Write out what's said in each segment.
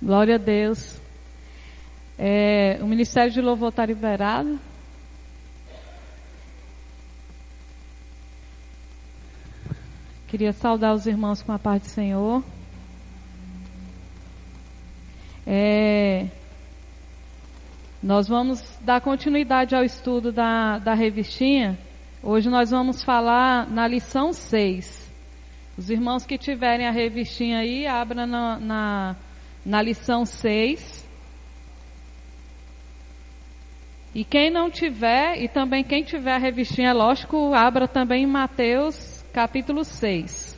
Glória a Deus. O Ministério de Louvor está liberado. Queria saudar os irmãos com a paz do Senhor. Nós vamos dar continuidade ao estudo da revistinha. Hoje nós vamos falar na lição 6. Os irmãos que tiverem a revistinha aí, abram na lição 6. E quem não tiver, e também quem tiver a revistinha, lógico, abra também em Mateus capítulo 6.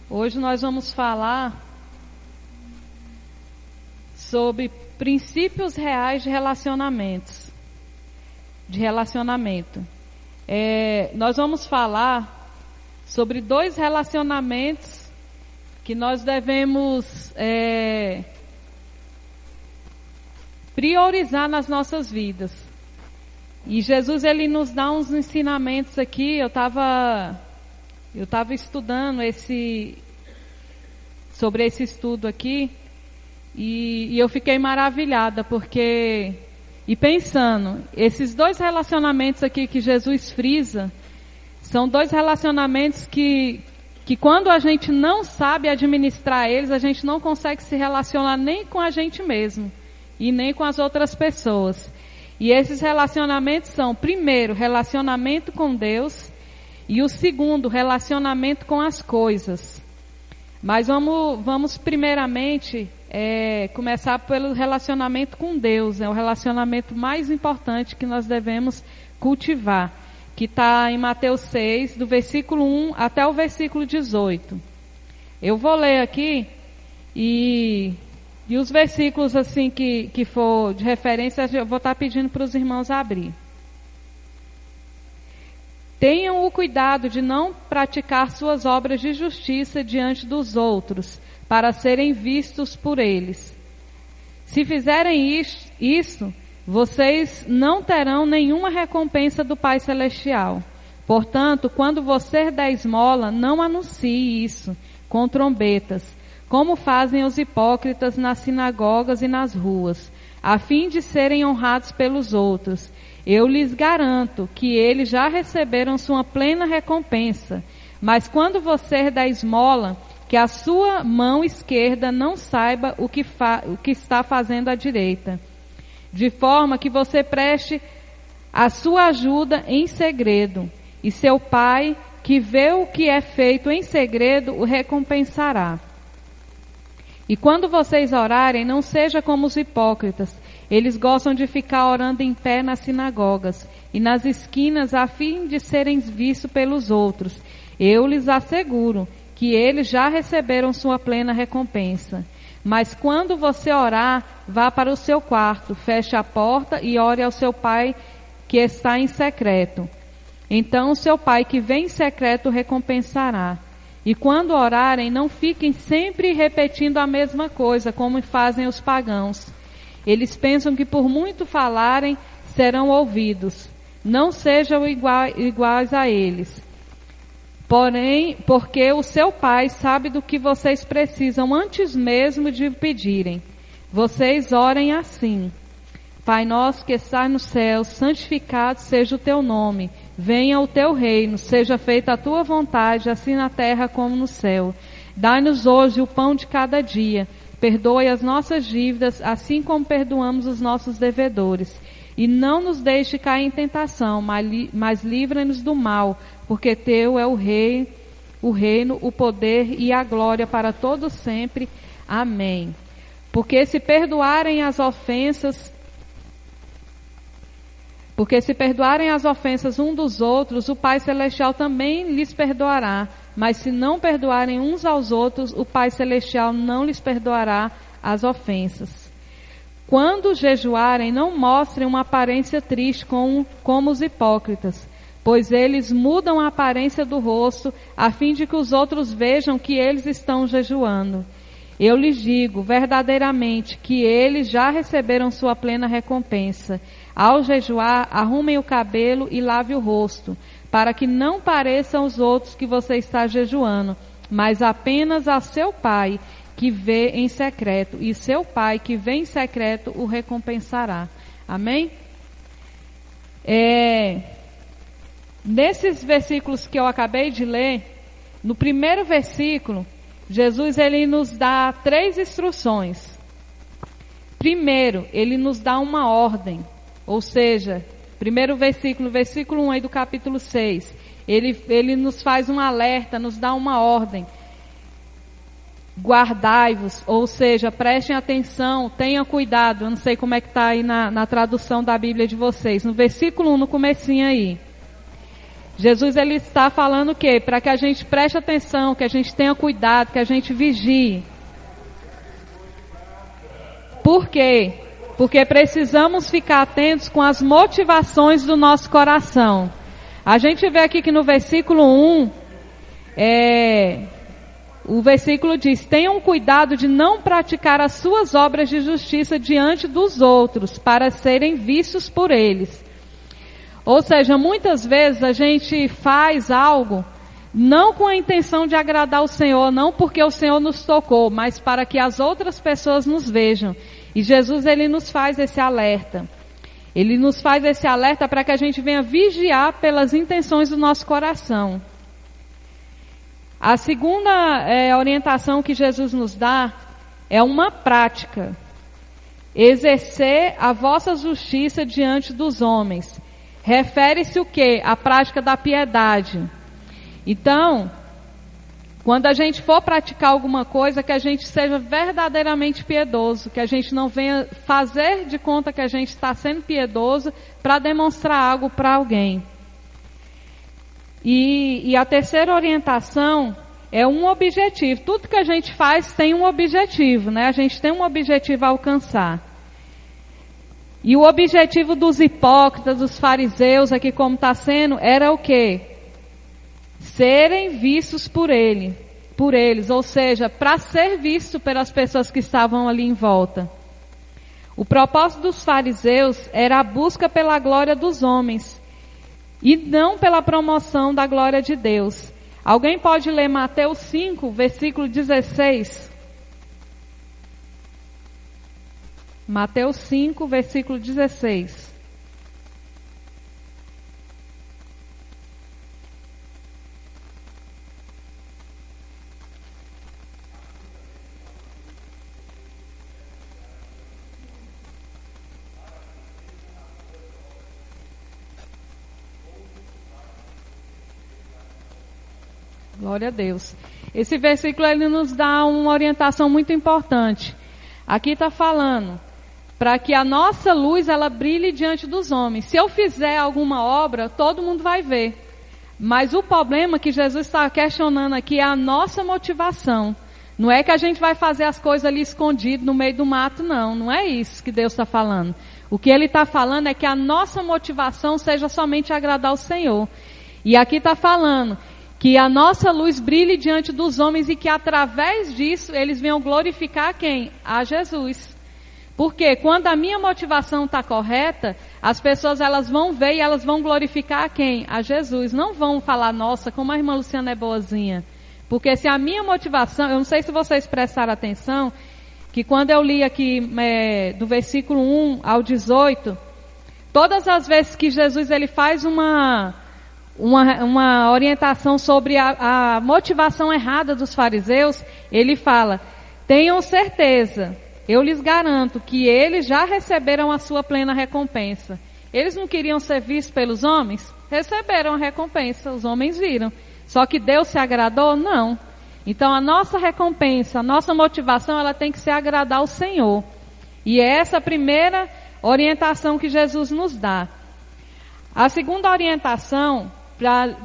Hoje nós vamos falar sobre princípios reais de relacionamento. Nós vamos falar sobre 2 relacionamentos que nós devemos priorizar nas nossas vidas. E Jesus, ele nos dá uns ensinamentos aqui. Eu estava estudando sobre esse estudo aqui, e eu fiquei maravilhada, e pensando, esses 2 relacionamentos aqui que Jesus frisa, são 2 relacionamentos que quando a gente não sabe administrar eles, a gente não consegue se relacionar nem com a gente mesmo, e nem com as outras pessoas. E esses relacionamentos são, primeiro, relacionamento com Deus, e o segundo, relacionamento com as coisas. Mas vamos primeiramente começar pelo relacionamento com Deus. É o relacionamento mais importante que nós devemos cultivar, que está em Mateus 6, do versículo 1 até o versículo 18. Eu vou ler aqui, e os versículos assim que for de referência, eu vou estar pedindo para os irmãos abrir. Tenham o cuidado de não praticar suas obras de justiça diante dos outros, para serem vistos por eles. Se fizerem isso, vocês não terão nenhuma recompensa do Pai Celestial. Portanto, quando você der esmola, não anuncie isso com trombetas, como fazem os hipócritas nas sinagogas e nas ruas, a fim de serem honrados pelos outros. Eu lhes garanto que eles já receberam sua plena recompensa. Mas quando você der esmola, que a sua mão esquerda não saiba o que está fazendo a direita, de forma que você preste a sua ajuda em segredo, e seu Pai, que vê o que é feito em segredo, o recompensará. E quando vocês orarem, não seja como os hipócritas. Eles gostam de ficar orando em pé nas sinagogas e nas esquinas a fim de serem vistos pelos outros. Eu lhes asseguro que eles já receberam sua plena recompensa. Mas quando você orar, vá para o seu quarto, feche a porta e ore ao seu Pai que está em secreto. Então o seu Pai que vem em secreto recompensará. E quando orarem, não fiquem sempre repetindo a mesma coisa, como fazem os pagãos. Eles pensam que por muito falarem, serão ouvidos. Não sejam iguais a eles. Porém, porque o seu Pai sabe do que vocês precisam antes mesmo de pedirem. Vocês orem assim: Pai nosso que estás no céu, santificado seja o teu nome. Venha o teu reino, seja feita a tua vontade, assim na terra como no céu. Dai-nos hoje o pão de cada dia. Perdoe as nossas dívidas, assim como perdoamos os nossos devedores. E não nos deixe cair em tentação, mas livra-nos do mal, porque teu é o reino, o poder e a glória para todos sempre. Amém. Porque se perdoarem as ofensas um dos outros, o Pai Celestial também lhes perdoará. Mas se não perdoarem uns aos outros, o Pai Celestial não lhes perdoará as ofensas. Quando jejuarem, não mostrem uma aparência triste como os hipócritas, pois eles mudam a aparência do rosto, a fim de que os outros vejam que eles estão jejuando. Eu lhes digo verdadeiramente que eles já receberam sua plena recompensa. Ao jejuar, arrumem o cabelo e lave o rosto, para que não pareçam aos outros que você está jejuando, mas apenas a seu Pai que vê em secreto, e seu Pai que vê em secreto o recompensará. Amém? Nesses versículos que eu acabei de ler, no primeiro versículo, Jesus ele nos dá 3 instruções. Primeiro, ele nos dá uma ordem, ou seja, primeiro versículo, versículo 1 aí do capítulo 6, ele nos faz um alerta, nos dá uma ordem. Guardai-vos, ou seja, prestem atenção, tenham cuidado. Eu não sei como é que está aí na tradução da Bíblia de vocês. No versículo 1, no comecinho aí. Jesus ele está falando o quê? Para que a gente preste atenção, que a gente tenha cuidado, que a gente vigie. Por quê? Porque precisamos ficar atentos com as motivações do nosso coração. A gente vê aqui que no versículo 1, o versículo diz: tenham cuidado de não praticar as suas obras de justiça diante dos outros, para serem vistos por eles. Ou seja, muitas vezes a gente faz algo não com a intenção de agradar o Senhor, não porque o Senhor nos tocou, mas para que as outras pessoas nos vejam. E Jesus ele nos faz esse alerta. Ele nos faz esse alerta para que a gente venha vigiar pelas intenções do nosso coração. A segunda orientação que Jesus nos dá é uma prática. Exercer a vossa justiça diante dos homens. Refere-se o quê? A prática da piedade. Então, quando a gente for praticar alguma coisa, que a gente seja verdadeiramente piedoso, que a gente não venha fazer de conta que a gente está sendo piedoso para demonstrar algo para alguém. E a terceira orientação é um objetivo. Tudo que a gente faz tem um objetivo, né? A gente tem um objetivo a alcançar. E o objetivo dos hipócritas, dos fariseus, aqui como está sendo, era o quê? Serem vistos por eles, ou seja, para ser visto pelas pessoas que estavam ali em volta. O propósito dos fariseus era a busca pela glória dos homens, e não pela promoção da glória de Deus. Alguém pode ler Mateus 5, versículo 16? Mateus 5, versículo 16. Glória a Deus. Esse versículo ele nos dá uma orientação muito importante. Aqui está falando para que a nossa luz ela brilhe diante dos homens. Se eu fizer alguma obra, todo mundo vai ver. Mas o problema que Jesus está questionando aqui é a nossa motivação. Não é que a gente vai fazer as coisas ali escondido no meio do mato, não. Não é isso que Deus está falando. O que Ele está falando é que a nossa motivação seja somente agradar o Senhor. E aqui está falando que a nossa luz brilhe diante dos homens e que através disso eles venham glorificar quem? A Jesus. Porque quando a minha motivação está correta, as pessoas elas vão ver e elas vão glorificar a quem? A Jesus. Não vão falar, nossa, como a irmã Luciana é boazinha. Porque se a minha motivação, eu não sei se vocês prestaram atenção, que quando eu li aqui do versículo 1 ao 18, todas as vezes que Jesus ele faz uma orientação sobre a motivação errada dos fariseus, ele fala, tenham certeza, eu lhes garanto que eles já receberam a sua plena recompensa. Eles não queriam ser vistos pelos homens? Receberam a recompensa, os homens viram. Só que Deus se agradou? Não. Então a nossa recompensa, a nossa motivação, ela tem que ser agradar ao Senhor. E é essa a primeira orientação que Jesus nos dá. A segunda orientação,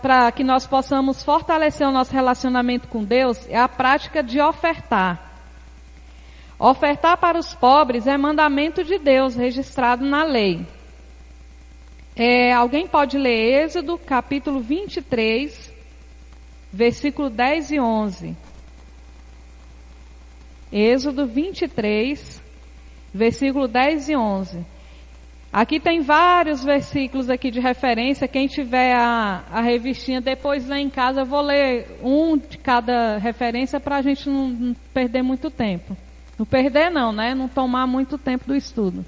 para que nós possamos fortalecer o nosso relacionamento com Deus, é a prática de ofertar. Ofertar para os pobres é mandamento de Deus, registrado na lei. Alguém pode ler Êxodo, capítulo 23, versículo 10 e 11. Êxodo 23, versículo 10 e 11. Aqui tem vários versículos aqui de referência. Quem tiver a revistinha, depois lá em casa eu vou ler um de cada referência para a gente não perder muito tempo. Não perder não, né? Não tomar muito tempo do estudo.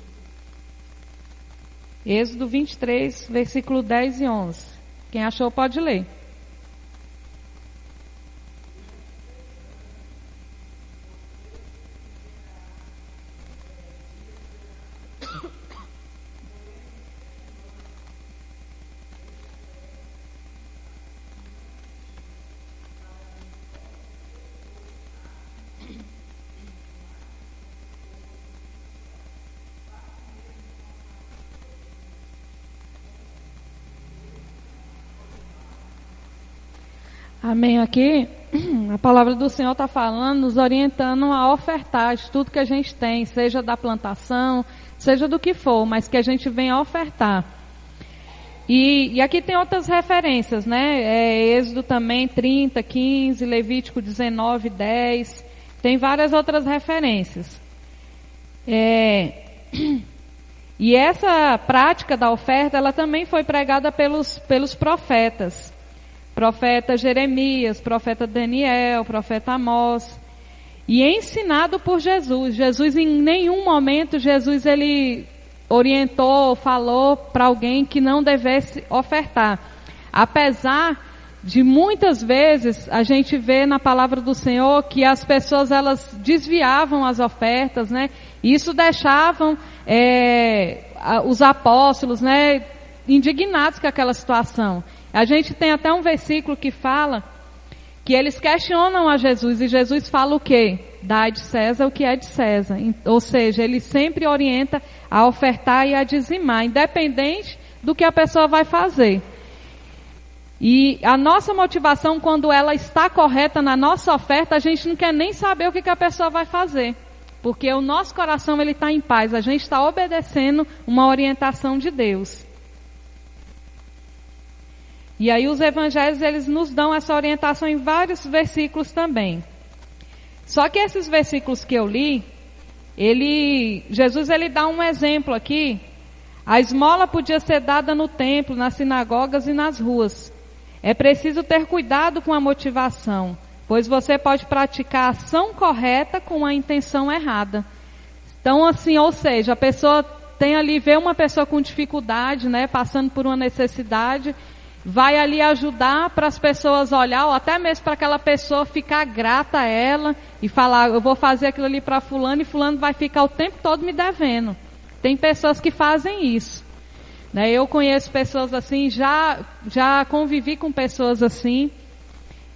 Êxodo 23, versículo 10 e 11. Quem achou pode ler. Amém. Aqui, a palavra do Senhor está falando, nos orientando a ofertar de tudo que a gente tem, seja da plantação, seja do que for, mas que a gente venha ofertar. E aqui tem outras referências, né? Êxodo também 30, 15, Levítico 19, 10. Tem várias outras referências. E essa prática da oferta, ela também foi pregada pelos profetas. Profeta Jeremias, profeta Daniel, profeta Amós, e ensinado por Jesus. Jesus, em nenhum momento, ele orientou, falou para alguém que não devesse ofertar. Apesar de muitas vezes a gente vê na palavra do Senhor que as pessoas elas desviavam as ofertas, né? E isso deixavam os apóstolos, né, indignados com aquela situação. A gente tem até um versículo que fala que eles questionam a Jesus, e Jesus fala o quê? Dai de César o que é de César. Ou seja, ele sempre orienta a ofertar e a dizimar, independente do que a pessoa vai fazer. E a nossa motivação, quando ela está correta na nossa oferta, a gente não quer nem saber o que a pessoa vai fazer. Porque o nosso coração ele está em paz, a gente está obedecendo uma orientação de Deus. E aí os evangelhos, eles nos dão essa orientação em vários versículos também. Só que esses versículos que eu li, Jesus ele dá um exemplo aqui. A esmola podia ser dada no templo, nas sinagogas e nas ruas. É preciso ter cuidado com a motivação, pois você pode praticar a ação correta com a intenção errada. Então assim, ou seja, a pessoa tem ali, vê uma pessoa com dificuldade, né, passando por uma necessidade, vai ali ajudar para as pessoas olhar, ou até mesmo para aquela pessoa ficar grata a ela e falar, eu vou fazer aquilo ali para fulano e fulano vai ficar o tempo todo me devendo. Tem pessoas que fazem isso, né? Eu conheço pessoas assim, já convivi com pessoas assim,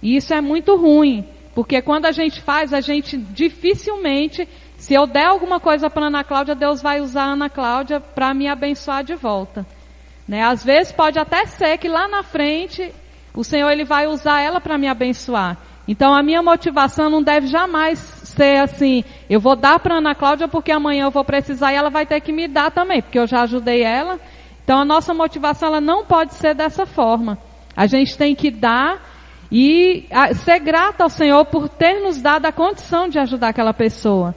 e isso é muito ruim, porque quando a gente faz, a gente dificilmente, se eu der alguma coisa para Ana Cláudia, Deus vai usar a Ana Cláudia para me abençoar de volta. Né? Às vezes pode até ser que lá na frente o Senhor ele vai usar ela para me abençoar. Então a minha motivação não deve jamais ser assim, eu vou dar para Ana Cláudia porque amanhã eu vou precisar e ela vai ter que me dar também, porque eu já ajudei ela. Então a nossa motivação ela não pode ser dessa forma. A gente tem que dar e ser grata ao Senhor por ter nos dado a condição de ajudar aquela pessoa.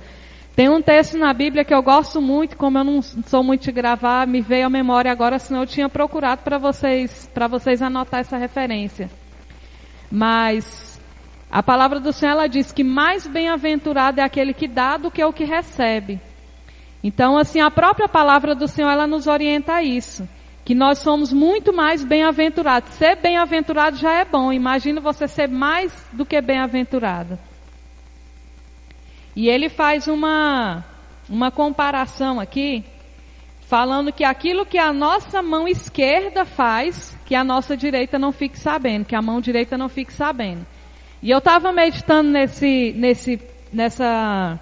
Tem um texto na Bíblia que eu gosto muito, como eu não sou muito de gravar, me veio à memória agora, senão eu tinha procurado para vocês anotar essa referência. Mas a palavra do Senhor ela diz que mais bem-aventurado é aquele que dá do que o que recebe. Então, assim, a própria palavra do Senhor ela nos orienta a isso, que nós somos muito mais bem-aventurados. Ser bem-aventurado já é bom, imagina você ser mais do que bem-aventurado. E ele faz uma comparação aqui, falando que aquilo que a nossa mão esquerda faz, que a nossa direita não fique sabendo, que a mão direita não fique sabendo. E eu estava meditando nessa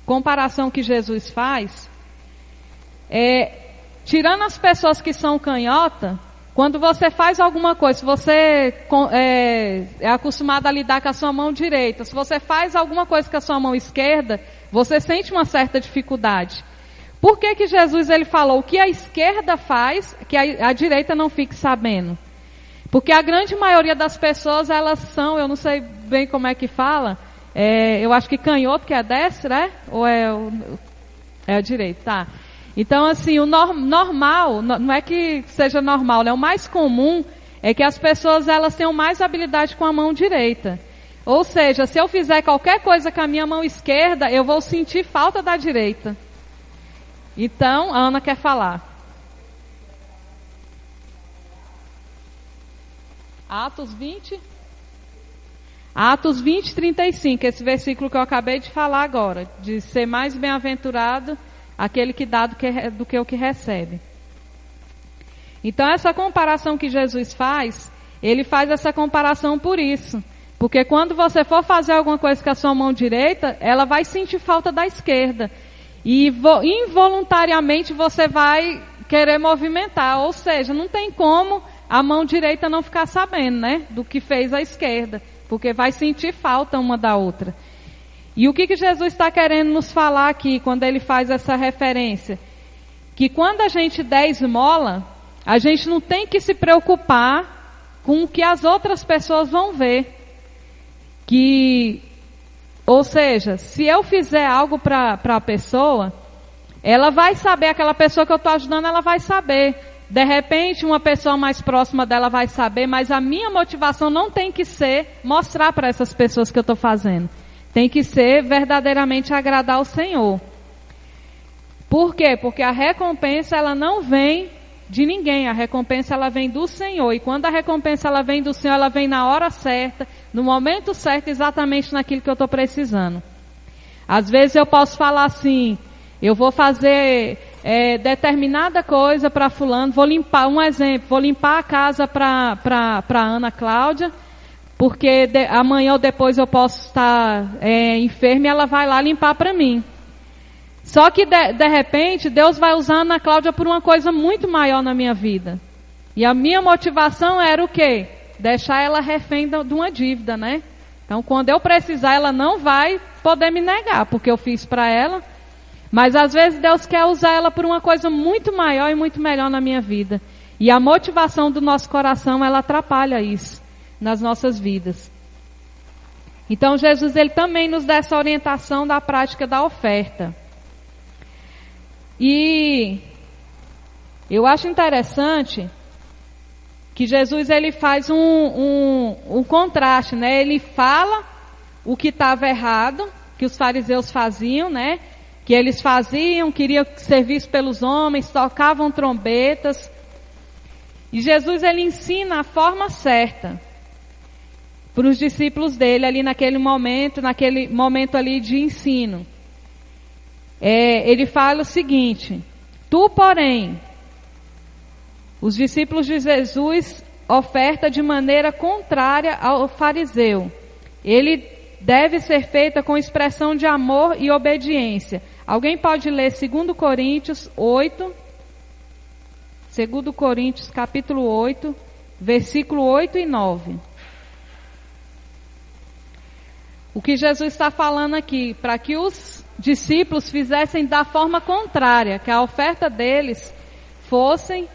comparação que Jesus faz, tirando as pessoas que são canhota, quando você faz alguma coisa, se você é acostumado a lidar com a sua mão direita, se você faz alguma coisa com a sua mão esquerda, você sente uma certa dificuldade. Por que Jesus ele falou o que a esquerda faz, que a direita não fique sabendo? Porque a grande maioria das pessoas, elas são, eu não sei bem como é que fala, eu acho que canhoto que é destro, né? Ou é a direita, tá. Então, assim, o normal, não é que seja normal, né? O mais comum é que as pessoas, elas tenham mais habilidade com a mão direita. Ou seja, se eu fizer qualquer coisa com a minha mão esquerda, eu vou sentir falta da direita. Então, a Ana quer falar. Atos 20, 35, esse versículo que eu acabei de falar agora, de ser mais bem-aventurado aquele que dá do que o que recebe. Então, essa comparação que Jesus faz, ele faz essa comparação por isso. Porque quando você for fazer alguma coisa com a sua mão direita, ela vai sentir falta da esquerda. E involuntariamente você vai querer movimentar. Ou seja, não tem como a mão direita não ficar sabendo, né, do que fez a esquerda. Porque vai sentir falta uma da outra. E o que Jesus está querendo nos falar aqui, quando ele faz essa referência? Que quando a gente der esmola, a gente não tem que se preocupar com o que as outras pessoas vão ver. Ou seja, se eu fizer algo para a pessoa, ela vai saber, aquela pessoa que eu estou ajudando, ela vai saber. De repente, uma pessoa mais próxima dela vai saber, mas a minha motivação não tem que ser mostrar para essas pessoas que eu estou fazendo. Tem que ser verdadeiramente agradar ao Senhor. Por quê? Porque a recompensa, ela não vem de ninguém. A recompensa, ela vem do Senhor. E quando a recompensa, ela vem do Senhor, ela vem na hora certa, no momento certo, exatamente naquilo que eu estou precisando. Às vezes eu posso falar assim, eu vou fazer determinada coisa para fulano, vou limpar, um exemplo, vou limpar a casa para Ana Cláudia, porque amanhã ou depois eu posso estar enferma e ela vai lá limpar para mim. Só que de repente Deus vai usar a Ana Cláudia por uma coisa muito maior na minha vida. E a minha motivação era o quê? Deixar ela refém de uma dívida, né? Então quando eu precisar, ela não vai poder me negar, porque eu fiz para ela. Mas às vezes Deus quer usar ela por uma coisa muito maior e muito melhor na minha vida. E a motivação do nosso coração, ela atrapalha isso nas nossas vidas. Então Jesus, ele também nos dá essa orientação da prática da oferta. E eu acho interessante que Jesus, ele faz um contraste, né? Ele fala o que estava errado, que os fariseus faziam, né? Que eles faziam, queriam serviço pelos homens, tocavam trombetas. E Jesus, ele ensina a forma certa para os discípulos dele ali naquele momento ali de ensino. Ele fala o seguinte: tu, porém, os discípulos de Jesus oferta de maneira contrária ao fariseu. Ele deve ser feita com expressão de amor e obediência. Alguém pode ler 2 Coríntios 8, 2 Coríntios capítulo 8, versículo 8 e 9. O que Jesus está falando aqui, para que os discípulos fizessem da forma contrária, que a oferta deles fossem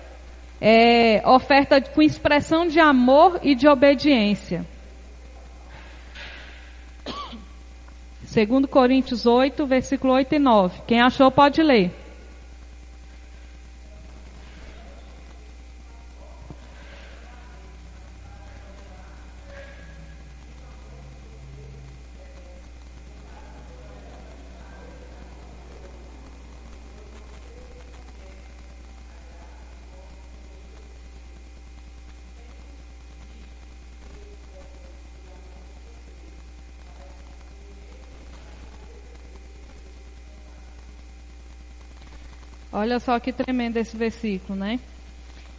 oferta com expressão de amor e de obediência. 2 Coríntios 8, versículo 8 e 9. Quem achou pode ler. Olha só que tremendo esse versículo, né?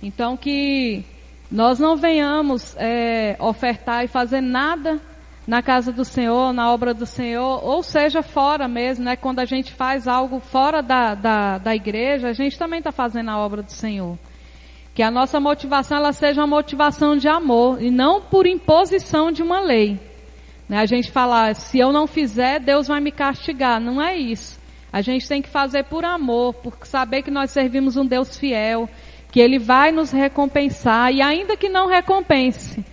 Então que nós não venhamos ofertar e fazer nada na casa do Senhor, na obra do Senhor, ou seja, fora mesmo, né? Quando a gente faz algo fora da igreja, a gente também está fazendo a obra do Senhor. Que a nossa motivação, ela seja uma motivação de amor, e não por imposição de uma lei. Né? A gente fala, se eu não fizer, Deus vai me castigar. Não é isso. A gente tem que fazer por amor, por saber que nós servimos um Deus fiel, que Ele vai nos recompensar, e ainda que não recompense,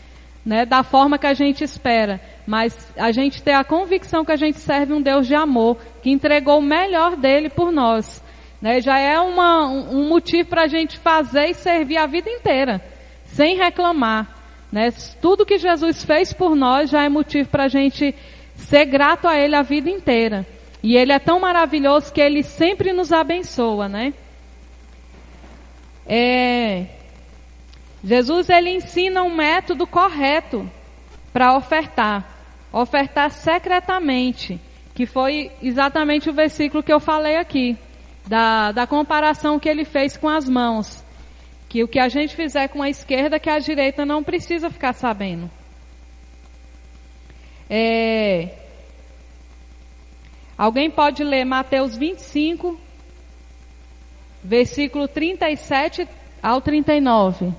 né, da forma que a gente espera, mas a gente ter a convicção que a gente serve um Deus de amor, que entregou o melhor dele por nós, né? Já é um motivo para a gente fazer e servir a vida inteira, sem reclamar, né? Tudo que Jesus fez por nós já é motivo para a gente ser grato a Ele a vida inteira. E Ele é tão maravilhoso que Ele sempre nos abençoa, né? Jesus, Ele ensina um método correto para ofertar secretamente, que foi exatamente o versículo que eu falei aqui, da comparação que Ele fez com as mãos, que o que a gente fizer com a esquerda, que a direita não precisa ficar sabendo. Alguém pode ler Mateus 25, versículo 37 ao 39.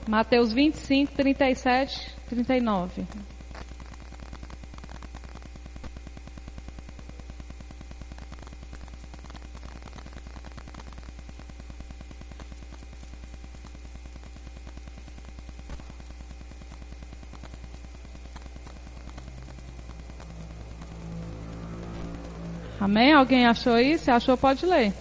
Mateus 25, 37, 39. Amém? Alguém achou isso? Se achou, pode ler.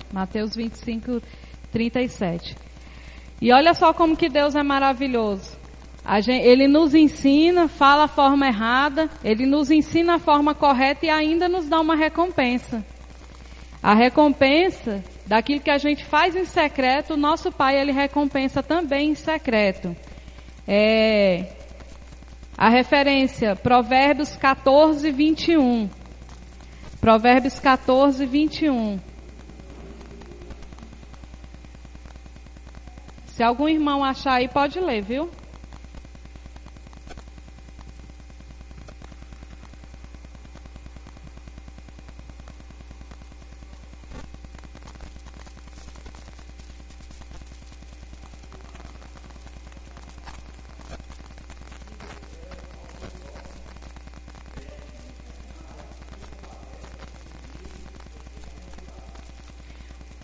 Mateus 25, 37. E olha só como que Deus é maravilhoso. Ele nos ensina, fala a forma errada, Ele nos ensina a forma correta e ainda nos dá uma recompensa. A recompensa daquilo que a gente faz em secreto, o nosso Pai, Ele recompensa também em secreto. A referência, Provérbios 14, 21. Provérbios 14, 21. Se algum irmão achar aí, pode ler, viu?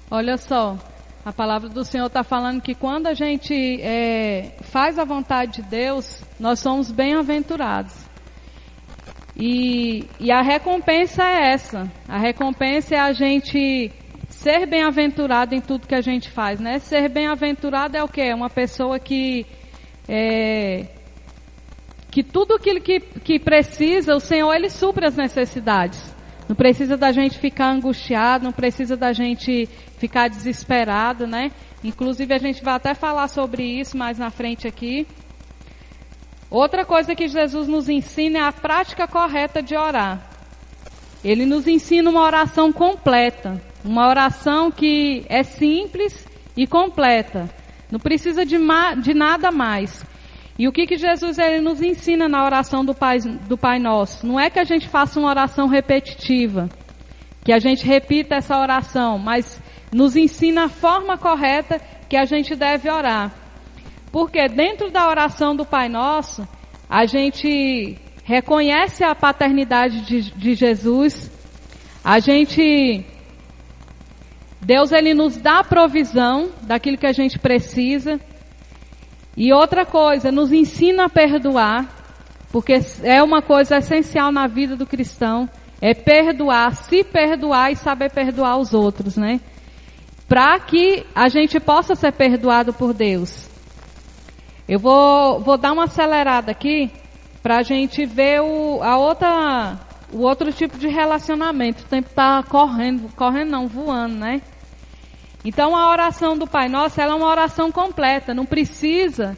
Olha só. A palavra do Senhor está falando que quando a gente faz a vontade de Deus, nós somos bem-aventurados. E a recompensa é essa. A recompensa é a gente ser bem-aventurado em tudo que a gente faz, né? Ser bem-aventurado é o quê? É uma pessoa que tudo aquilo que precisa, o Senhor, Ele supre as necessidades. Não precisa da gente ficar angustiado, não precisa da gente ficar desesperado, né? Inclusive a gente vai até falar sobre isso mais na frente aqui. Outra coisa que Jesus nos ensina é a prática correta de orar. Ele nos ensina uma oração completa, uma oração que é simples e completa. Não precisa de nada mais. E o que Jesus ele nos ensina na oração do Pai Nosso? Não é que a gente faça uma oração repetitiva, que a gente repita essa oração, mas nos ensina a forma correta que a gente deve orar. Porque dentro da oração do Pai Nosso, a gente reconhece a paternidade de Jesus, Deus ele nos dá a provisão daquilo que a gente precisa. E outra coisa, nos ensina a perdoar, porque é uma coisa essencial na vida do cristão, é perdoar, se perdoar e saber perdoar os outros, né? Para que a gente possa ser perdoado por Deus. Eu vou dar uma acelerada aqui, para a gente ver o outro tipo de relacionamento. O tempo está voando, né? Então a oração do Pai Nosso, ela é uma oração completa, não precisa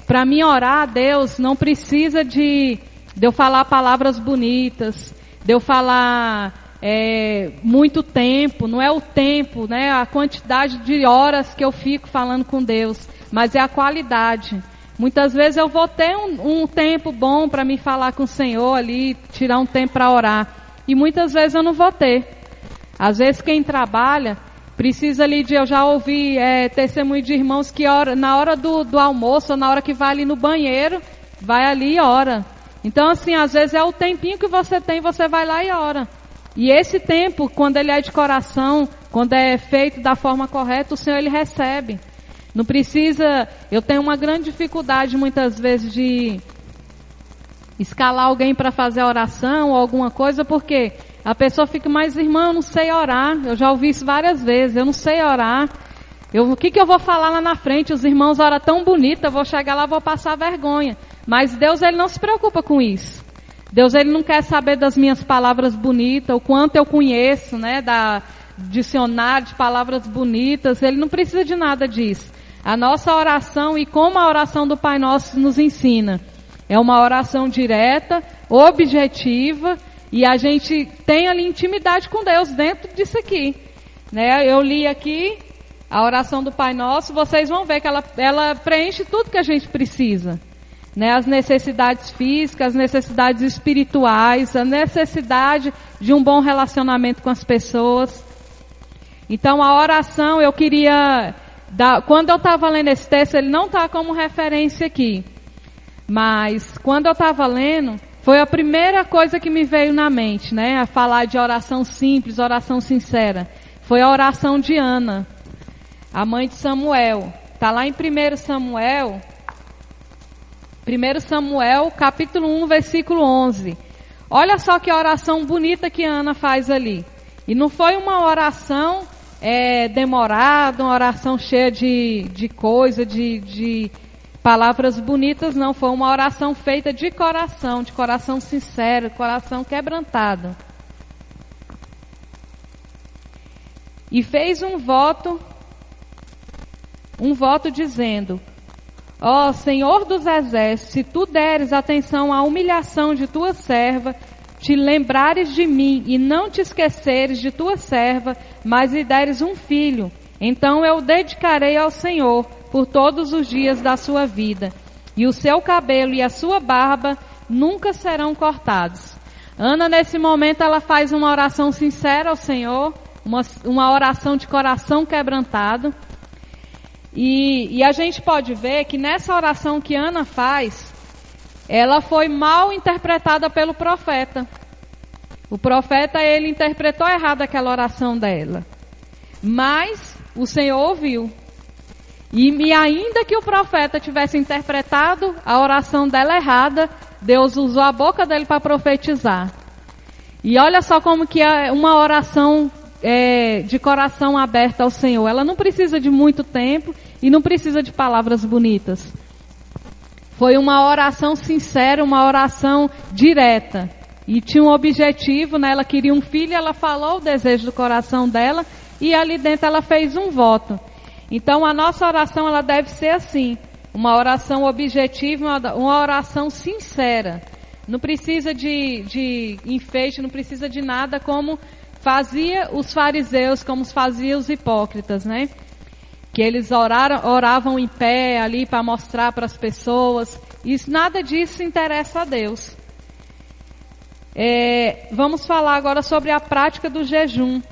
para mim orar a Deus, não precisa de eu falar palavras bonitas, de eu falar muito tempo, não é o tempo, né, a quantidade de horas que eu fico falando com Deus, mas é a qualidade. Muitas vezes eu vou ter um tempo bom para me falar com o Senhor ali, tirar um tempo para orar, e muitas vezes eu não vou ter. Às vezes quem trabalha precisa ali de, eu já ouvi testemunho de irmãos que na hora do almoço, ou na hora que vai ali no banheiro, vai ali e ora. Então assim, às vezes é o tempinho que você tem, você vai lá e ora. E esse tempo, quando ele é de coração, quando é feito da forma correta, o Senhor ele recebe. Não precisa, eu tenho uma grande dificuldade muitas vezes de escalar alguém para fazer a oração ou alguma coisa, porque a pessoa fica, mas irmã, eu não sei orar. Eu já ouvi isso várias vezes, eu não sei orar. O que eu vou falar lá na frente? Os irmãos oram tão bonito, eu vou chegar lá e vou passar vergonha. Mas Deus ele não se preocupa com isso. Deus ele não quer saber das minhas palavras bonitas, o quanto eu conheço, né, da dicionário de palavras bonitas. Ele não precisa de nada disso. A nossa oração, e como a oração do Pai Nosso nos ensina, é uma oração direta, objetiva, e a gente tem ali intimidade com Deus dentro disso aqui. Né? Eu li aqui a oração do Pai Nosso, vocês vão ver que ela preenche tudo que a gente precisa. Né? As necessidades físicas, as necessidades espirituais, a necessidade de um bom relacionamento com as pessoas. Então a oração, eu queria... Quando eu estava lendo esse texto, ele não está como referência aqui. Mas quando eu estava lendo, foi a primeira coisa que me veio na mente, né? A falar de oração simples, oração sincera. Foi a oração de Ana, a mãe de Samuel. Está lá em 1 Samuel, capítulo 1, versículo 11. Olha só que oração bonita que Ana faz ali. E não foi uma oração demorada, uma oração cheia de coisa, de palavras bonitas, não. Foi uma oração feita de coração sincero, coração quebrantado. E fez um voto dizendo: ó Senhor dos exércitos, se tu deres atenção à humilhação de tua serva, te lembrares de mim e não te esqueceres de tua serva, mas lhe deres um filho, então eu o dedicarei ao Senhor por todos os dias da sua vida, e o seu cabelo e a sua barba nunca serão cortados. Ana, nesse momento, ela faz uma oração sincera ao Senhor, uma oração de coração quebrantado. E a gente pode ver que nessa oração que Ana faz, ela foi mal interpretada pelo profeta. O profeta, ele interpretou errado aquela oração dela. Mas o Senhor ouviu. E ainda que o profeta tivesse interpretado a oração dela errada, Deus usou a boca dele para profetizar. E olha só como que é uma oração de coração aberto ao Senhor. Ela não precisa de muito tempo e não precisa de palavras bonitas. Foi uma oração sincera, uma oração direta. E tinha um objetivo, né? Ela queria um filho, ela falou o desejo do coração dela e ali dentro ela fez um voto. Então a nossa oração ela deve ser assim, uma oração objetiva, uma oração sincera. Não precisa de enfeite, não precisa de nada como fazia os fariseus, como faziam os hipócritas, né? Que eles oravam em pé ali para mostrar para as pessoas. Isso, nada disso interessa a Deus. Vamos falar agora sobre a prática do jejum.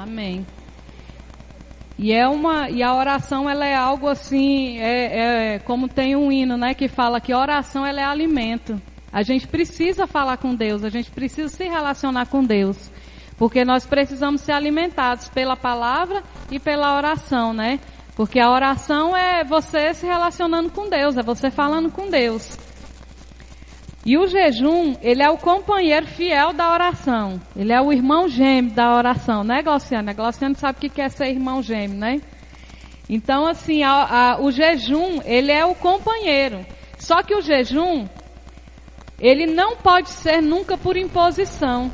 Amém. E a oração, ela é algo assim, como tem um hino, né, que fala que a oração, ela é alimento. A gente precisa falar com Deus, a gente precisa se relacionar com Deus, porque nós precisamos ser alimentados pela palavra e pela oração, né? Porque a oração é você se relacionando com Deus, é você falando com Deus. E o jejum, ele é o companheiro fiel da oração. Ele é o irmão gêmeo da oração, né, Glauciane? A Glauciane sabe o que é ser irmão gêmeo, né? Então, assim, o jejum, ele é o companheiro. Só que o jejum, ele não pode ser nunca por imposição.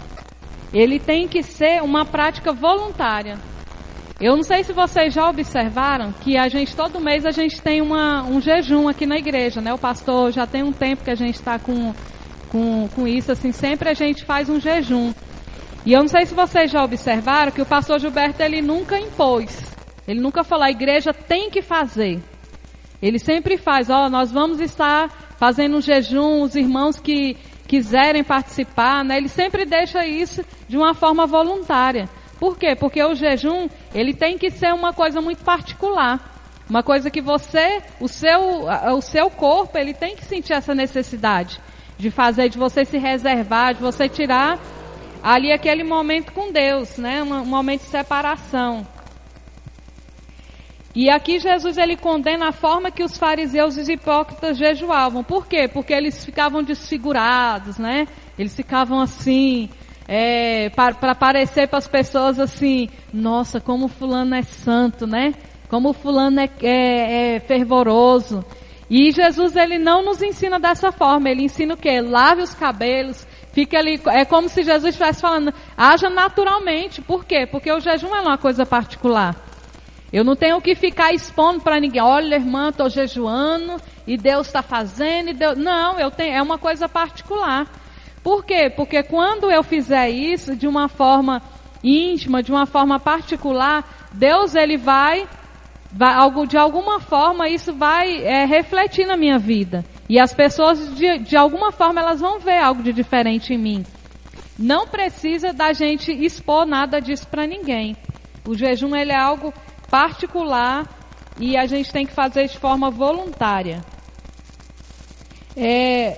Ele tem que ser uma prática voluntária. Eu não sei se vocês já observaram que todo mês a gente tem um jejum aqui na igreja, né? O pastor já tem um tempo que a gente está com isso, assim, sempre a gente faz um jejum. E eu não sei se vocês já observaram que o pastor Gilberto, ele nunca impôs. Ele nunca falou, a igreja tem que fazer. Ele sempre faz, nós vamos estar fazendo um jejum, os irmãos que quiserem participar, né? Ele sempre deixa isso de uma forma voluntária. Por quê? Porque o jejum, ele tem que ser uma coisa muito particular. Uma coisa que o seu corpo, ele tem que sentir essa necessidade de fazer, de você se reservar, de você tirar ali aquele momento com Deus, né? Um momento de separação. E aqui Jesus, ele condena a forma que os fariseus e os hipócritas jejuavam. Por quê? Porque eles ficavam desfigurados, né? Eles ficavam assim... para parecer para as pessoas assim, nossa, como fulano é santo, né? Como fulano é fervoroso. E Jesus, ele não nos ensina dessa forma. Ele ensina o quê? Lave os cabelos, fica ali, é como se Jesus estivesse falando, haja naturalmente. Por quê? Porque o jejum é uma coisa particular. Eu não tenho que ficar expondo para ninguém, olha, irmã, estou jejuando, e Deus está fazendo, não, é uma coisa particular. Por quê? Porque quando eu fizer isso de uma forma íntima, de uma forma particular, Deus, ele de alguma forma, isso vai refletir na minha vida. E as pessoas, de alguma forma, elas vão ver algo de diferente em mim. Não precisa da gente expor nada disso para ninguém. O jejum, ele é algo particular e a gente tem que fazer de forma voluntária.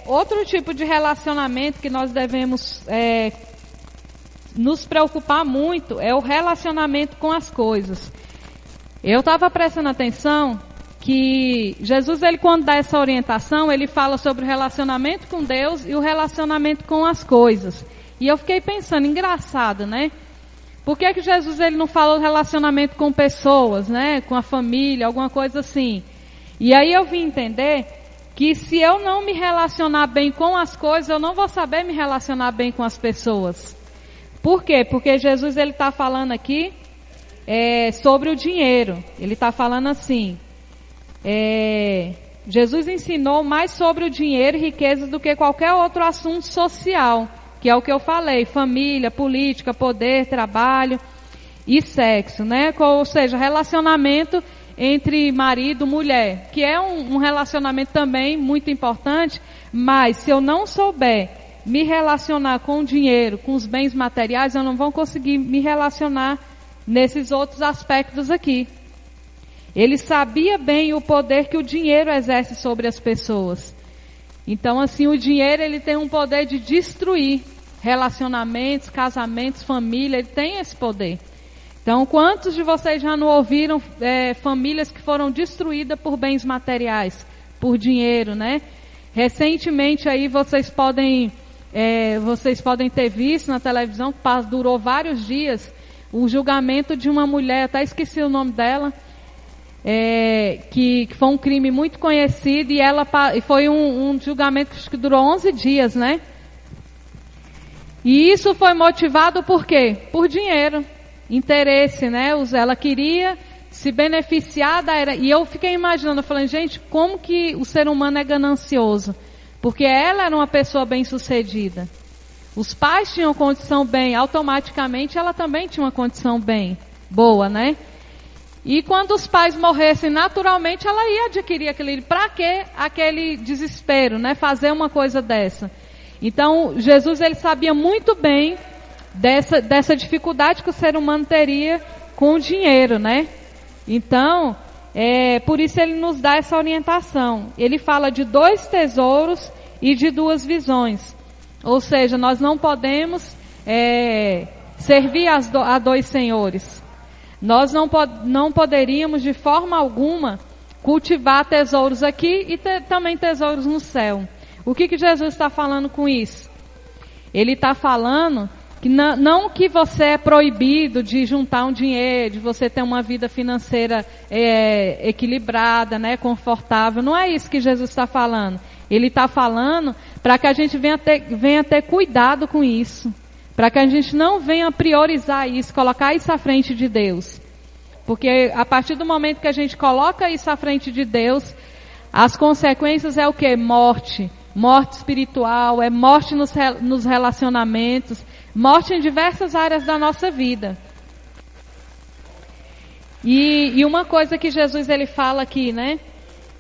Outro tipo de relacionamento que nós devemos nos preocupar muito é o relacionamento com as coisas. Eu estava prestando atenção que Jesus, ele quando dá essa orientação, ele fala sobre o relacionamento com Deus e o relacionamento com as coisas. E eu fiquei pensando, engraçado, né? Por que Jesus, ele não falou relacionamento com pessoas, né? Com a família, alguma coisa assim. E aí eu vim entender que se eu não me relacionar bem com as coisas, eu não vou saber me relacionar bem com as pessoas. Por quê? Porque Jesus, ele está falando aqui sobre o dinheiro. Ele está falando assim, Jesus ensinou mais sobre o dinheiro e riquezas do que qualquer outro assunto social, que é o que eu falei, família, política, poder, trabalho e sexo, né? Ou seja, relacionamento entre marido e mulher, que é um relacionamento também muito importante, mas se eu não souber me relacionar com o dinheiro, com os bens materiais, eu não vou conseguir me relacionar nesses outros aspectos aqui. Ele sabia bem o poder que o dinheiro exerce sobre as pessoas. Então, assim, o dinheiro, ele tem um poder de destruir relacionamentos, casamentos, família, ele tem esse poder. Então, quantos de vocês já não ouviram famílias que foram destruídas por bens materiais, por dinheiro, né? Recentemente aí vocês podem ter visto na televisão, que durou vários dias, o julgamento de uma mulher, até esqueci o nome dela, que foi um crime muito conhecido e foi um julgamento que durou 11 dias, né? E isso foi motivado por quê? Por dinheiro, interesse, né? Ela queria se beneficiar da era. E eu fiquei imaginando, eu falei, gente, como que o ser humano é ganancioso? Porque ela era uma pessoa bem-sucedida. Os pais tinham condição bem, automaticamente ela também tinha uma condição bem boa, né? E quando os pais morressem, naturalmente ela ia adquirir aquele. Para quê? Aquele desespero, né? Fazer uma coisa dessa. Então, Jesus, ele sabia muito bem dessa dificuldade que o ser humano teria com o dinheiro, né? Então, por isso ele nos dá essa orientação. Ele fala de 2 tesouros e de 2 visões. Ou seja, nós não podemos servir a 2 senhores. Nós não poderíamos de forma alguma cultivar tesouros aqui e também tesouros no céu. O que Jesus está falando com isso? Ele está falando que não que você é proibido de juntar um dinheiro, de você ter uma vida financeira equilibrada, né, confortável. Não é isso que Jesus está falando. Ele está falando para que a gente venha ter cuidado com isso. Para que a gente não venha priorizar isso, colocar isso à frente de Deus. Porque a partir do momento que a gente coloca isso à frente de Deus, as consequências é o quê? Morte. Morte espiritual, morte nos relacionamentos, morte em diversas áreas da nossa vida. E uma coisa que Jesus ele fala aqui, né?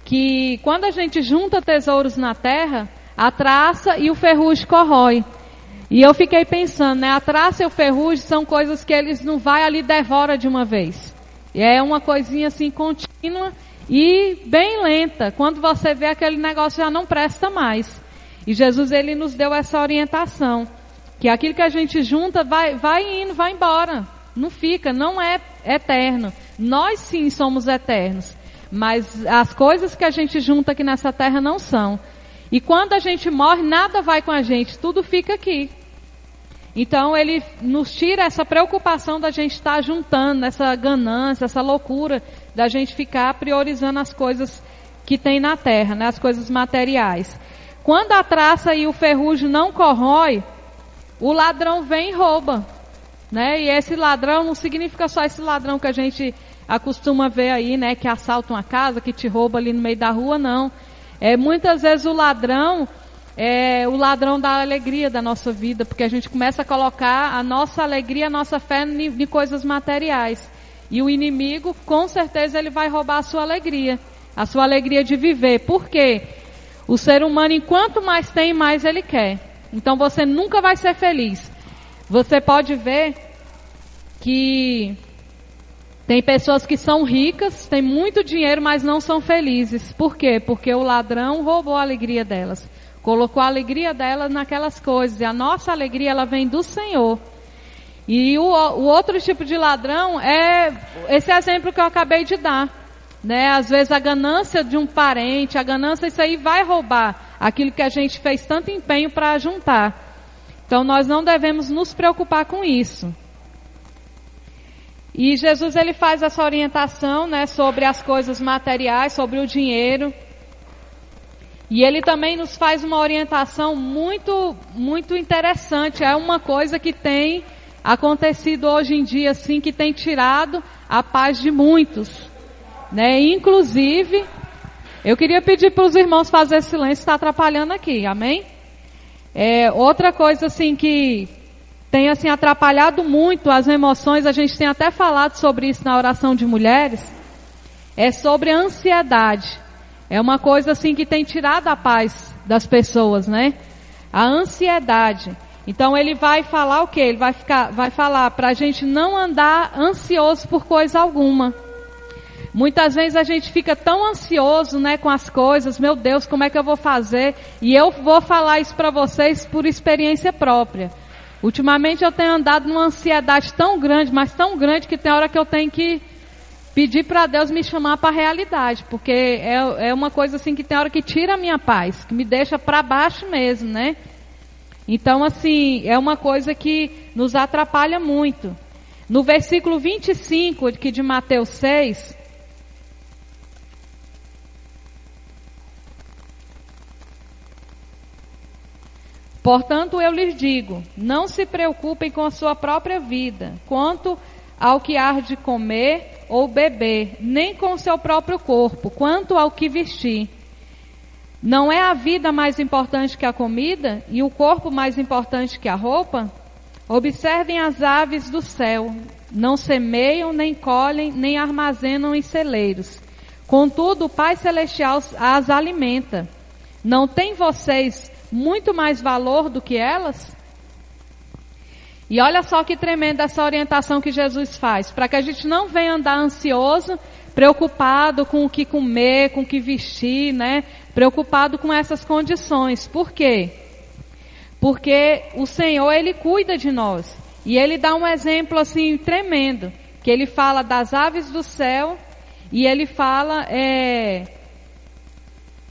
Que quando a gente junta tesouros na terra, a traça e o ferrugem corrói. E eu fiquei pensando, né? A traça e o ferrugem são coisas que eles não vai ali e devora de uma vez. É uma coisinha assim contínua e bem lenta. Quando você vê, aquele negócio já não presta mais. E Jesus ele nos deu essa orientação, que aquilo que a gente junta vai indo, vai embora. Não fica, não é eterno. Nós sim somos eternos, mas as coisas que a gente junta aqui nessa terra não são. E quando a gente morre, nada vai com a gente, tudo fica aqui. Então ele nos tira essa preocupação da gente estar juntando, essa ganância, essa loucura da gente ficar priorizando as coisas que tem na terra, né, as coisas materiais. Quando a traça e o ferrugem não corrói, o ladrão vem e rouba, né? E esse ladrão não significa só esse ladrão que a gente acostuma ver aí, né, que assalta uma casa, que te rouba ali no meio da rua, não. Muitas vezes o ladrão é o ladrão da alegria da nossa vida, porque a gente começa a colocar a nossa alegria, a nossa fé em coisas materiais. E o inimigo, com certeza, ele vai roubar a sua alegria de viver. Por quê? O ser humano, enquanto mais tem, mais ele quer. Então você nunca vai ser feliz. Você pode ver que tem pessoas que são ricas, têm muito dinheiro, mas não são felizes. Por quê? Porque o ladrão roubou a alegria delas. Colocou a alegria delas naquelas coisas. E a nossa alegria, ela vem do Senhor. E o outro tipo de ladrão é esse exemplo que eu acabei de dar, né? Às vezes a ganância de um parente, a ganância, isso aí vai roubar aquilo que a gente fez tanto empenho para juntar. Então nós não devemos nos preocupar com isso. E Jesus ele faz essa orientação, né, sobre as coisas materiais, sobre o dinheiro. E ele também nos faz uma orientação muito, muito interessante. É uma coisa que tem acontecido hoje em dia, assim, que tem tirado a paz de muitos, né? Inclusive, eu queria pedir para os irmãos fazer silêncio, está atrapalhando aqui, amém? Outra coisa, assim, que tem, assim, atrapalhado muito as emoções, a gente tem até falado sobre isso na oração de mulheres, é sobre a ansiedade. É uma coisa, assim, que tem tirado a paz das pessoas, né? A ansiedade. Então ele vai falar o quê? Ele vai falar para a gente não andar ansioso por coisa alguma. Muitas vezes a gente fica tão ansioso, né, com as coisas. Meu Deus, como é que eu vou fazer? E eu vou falar isso para vocês por experiência própria. Ultimamente eu tenho andado numa ansiedade tão grande, mas tão grande, que tem hora que eu tenho que pedir para Deus me chamar para a realidade. Porque é uma coisa assim que tem hora que tira a minha paz, que me deixa para baixo mesmo, né? Então, assim, é uma coisa que nos atrapalha muito. No versículo 25 aqui de Mateus 6, portanto, eu lhes digo, não se preocupem com a sua própria vida, quanto ao que há de comer ou beber, nem com o seu próprio corpo, quanto ao que vestir. Não é a vida mais importante que a comida e o corpo mais importante que a roupa? Observem as aves do céu. Não semeiam, nem colhem, nem armazenam em celeiros. Contudo, o Pai Celestial as alimenta. Não tem vocês muito mais valor do que elas? E olha só que tremenda essa orientação que Jesus faz, para que a gente não venha andar ansioso, preocupado com o que comer, com o que vestir, né? Preocupado com essas condições. Por quê? Porque o Senhor, Ele cuida de nós. E Ele dá um exemplo assim tremendo, que Ele fala das aves do céu, e Ele fala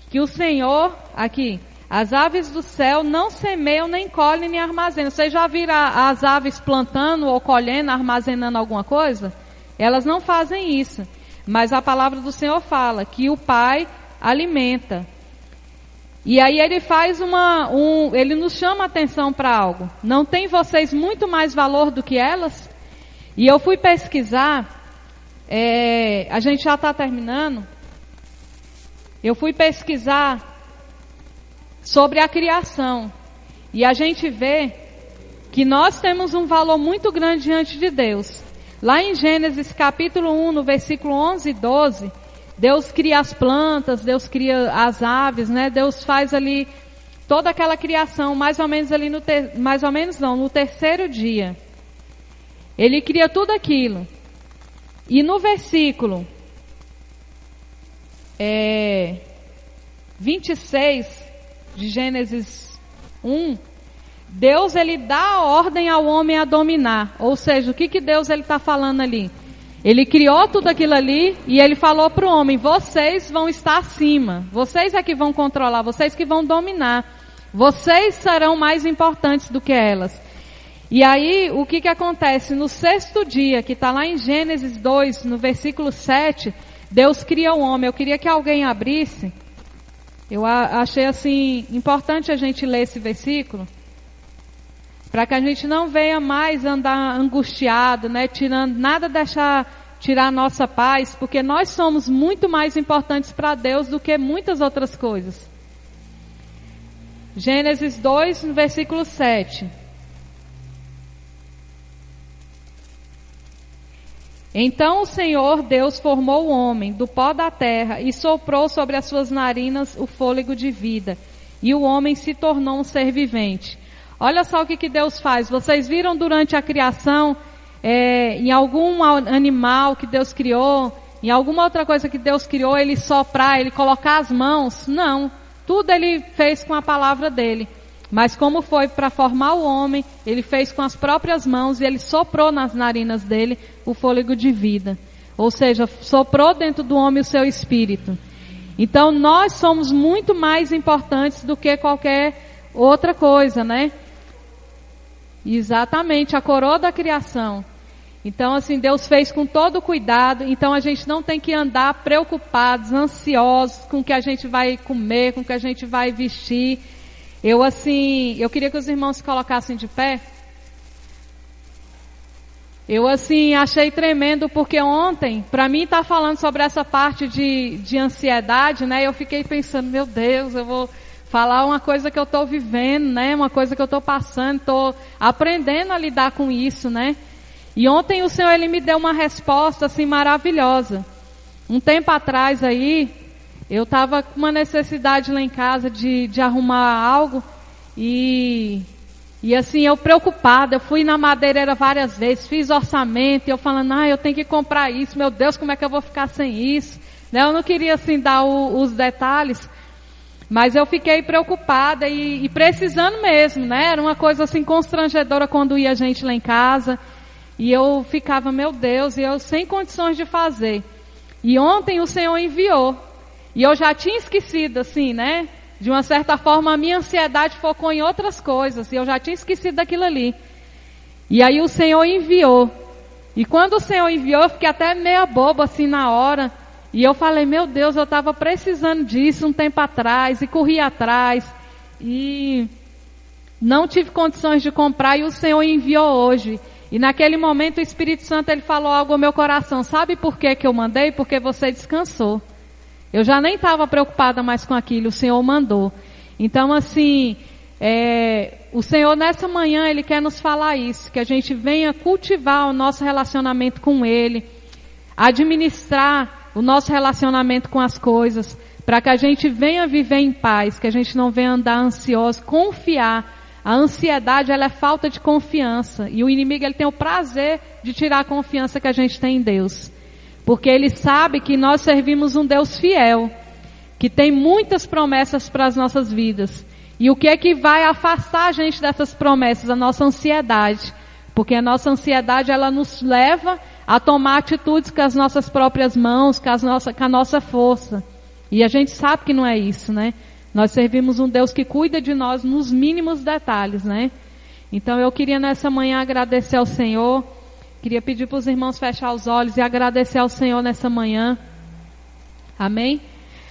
que o Senhor, aqui, as aves do céu não semeiam, nem colhem, nem armazenam. Vocês já viram as aves plantando ou colhendo, armazenando alguma coisa? Elas não fazem isso. Mas a palavra do Senhor fala que o Pai alimenta. E aí ele faz ele nos chama a atenção para algo. Não tem vocês muito mais valor do que elas? E eu fui pesquisar, a gente já está terminando. Eu fui pesquisar sobre a criação. E a gente vê que nós temos um valor muito grande diante de Deus. Lá em Gênesis capítulo 1, no versículo 11 e 12, Deus cria as plantas, Deus cria as aves, né? Deus faz ali toda aquela criação, mais ou menos ali no terceiro dia. Ele cria tudo aquilo. E no versículo 26 de Gênesis 1, Deus ele dá a ordem ao homem a dominar. Ou seja, o que Deus ele está falando ali? Ele criou tudo aquilo ali e ele falou para o homem, vocês vão estar acima, vocês é que vão controlar, vocês que vão dominar, vocês serão mais importantes do que elas. E aí, o que acontece? No sexto dia, que está lá em Gênesis 2, no versículo 7, Deus cria o homem. Eu queria que alguém abrisse, eu achei assim, importante a gente ler esse versículo, para que a gente não venha mais andar angustiado, né? Tirar a nossa paz, porque nós somos muito mais importantes para Deus do que muitas outras coisas. Gênesis 2, no versículo 7. Então o Senhor Deus formou o homem do pó da terra e soprou sobre as suas narinas o fôlego de vida. E o homem se tornou um ser vivente. Olha só o que Deus faz. Vocês viram durante a criação, em algum animal que Deus criou, em alguma outra coisa que Deus criou, ele soprar, ele colocar as mãos? Não. Tudo ele fez com a palavra dele. Mas como foi para formar o homem, ele fez com as próprias mãos e ele soprou nas narinas dele o fôlego de vida. Ou seja, soprou dentro do homem o seu espírito. Então nós somos muito mais importantes do que qualquer outra coisa, né? Exatamente, a coroa da criação. Então, assim, Deus fez com todo cuidado. Então, a gente não tem que andar preocupados, ansiosos com o que a gente vai comer, com o que a gente vai vestir. Eu queria que os irmãos se colocassem de pé. Eu, achei tremendo, porque ontem, para mim, tá falando sobre essa parte de ansiedade, né? Eu fiquei pensando, meu Deus, eu vou falar uma coisa que eu estou vivendo, né? Uma coisa que eu estou passando, estou aprendendo a lidar com isso, né? E ontem o Senhor, Ele me deu uma resposta, assim, maravilhosa. Um tempo atrás aí, eu estava com uma necessidade lá em casa de arrumar algo e assim, eu preocupada, eu fui na madeireira várias vezes, fiz orçamento, e eu falando, eu tenho que comprar isso, meu Deus, como é que eu vou ficar sem isso? Né? Eu não queria, assim, dar os detalhes, mas eu fiquei preocupada e precisando mesmo, né? Era uma coisa assim constrangedora quando ia gente lá em casa. E eu ficava, meu Deus, e eu sem condições de fazer. E ontem o Senhor enviou. E eu já tinha esquecido, assim, né? De uma certa forma a minha ansiedade focou em outras coisas. E eu já tinha esquecido daquilo ali. E aí o Senhor enviou. E quando o Senhor enviou, eu fiquei até meio boba assim na hora. E eu falei, meu Deus, eu estava precisando disso um tempo atrás, e corri atrás, e não tive condições de comprar, e o Senhor enviou hoje. E naquele momento o Espírito Santo, Ele falou algo ao meu coração. Sabe por que eu mandei? Porque você descansou. Eu já nem estava preocupada mais com aquilo, o Senhor mandou. Então, assim, o Senhor nessa manhã, Ele quer nos falar isso, que a gente venha cultivar o nosso relacionamento com Ele, administrar o nosso relacionamento com as coisas, para que a gente venha viver em paz, que a gente não venha andar ansioso, confiar A ansiedade, ela é falta de confiança. E o inimigo, ele tem o prazer de tirar a confiança que a gente tem em Deus. Porque ele sabe que nós servimos um Deus fiel, que tem muitas promessas para as nossas vidas. E o que é que vai afastar a gente dessas promessas? A nossa ansiedade. Porque a nossa ansiedade, ela nos leva a tomar atitudes com as nossas próprias mãos, com a nossa força. E a gente sabe que não é isso, né? Nós servimos um Deus que cuida de nós nos mínimos detalhes, né? Então eu queria nessa manhã agradecer ao Senhor. Queria pedir para os irmãos fechar os olhos e agradecer ao Senhor nessa manhã. Amém?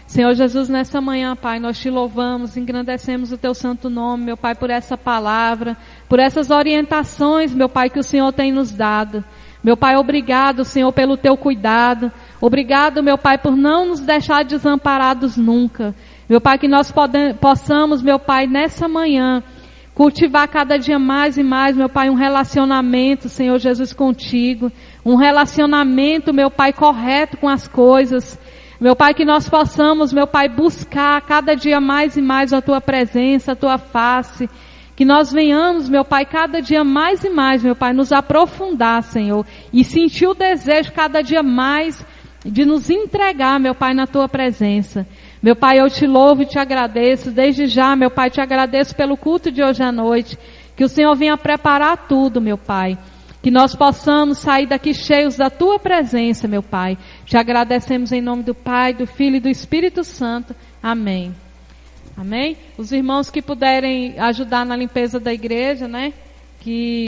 Senhor Jesus, nessa manhã, Pai, nós te louvamos, engrandecemos o teu santo nome, meu Pai, por essa palavra, por essas orientações, meu Pai, que o Senhor tem nos dado. Meu Pai, obrigado, Senhor, pelo teu cuidado. Obrigado, meu Pai, por não nos deixar desamparados nunca. Meu Pai, que nós possamos, meu Pai, nessa manhã, cultivar cada dia mais e mais, meu Pai, um relacionamento, Senhor Jesus, contigo. Um relacionamento, meu Pai, correto com as coisas. Meu Pai, que nós possamos, meu Pai, buscar cada dia mais e mais a Tua presença, a Tua face. Que nós venhamos, meu Pai, cada dia mais e mais, meu Pai, nos aprofundar, Senhor. E sentir o desejo cada dia mais de nos entregar, meu Pai, na Tua presença. Meu Pai, eu te louvo e te agradeço. Desde já, meu Pai, te agradeço pelo culto de hoje à noite. Que o Senhor venha preparar tudo, meu Pai. Que nós possamos sair daqui cheios da Tua presença, meu Pai. Te agradecemos em nome do Pai, do Filho e do Espírito Santo. Amém. Amém? Os irmãos que puderem ajudar na limpeza da igreja, né? Que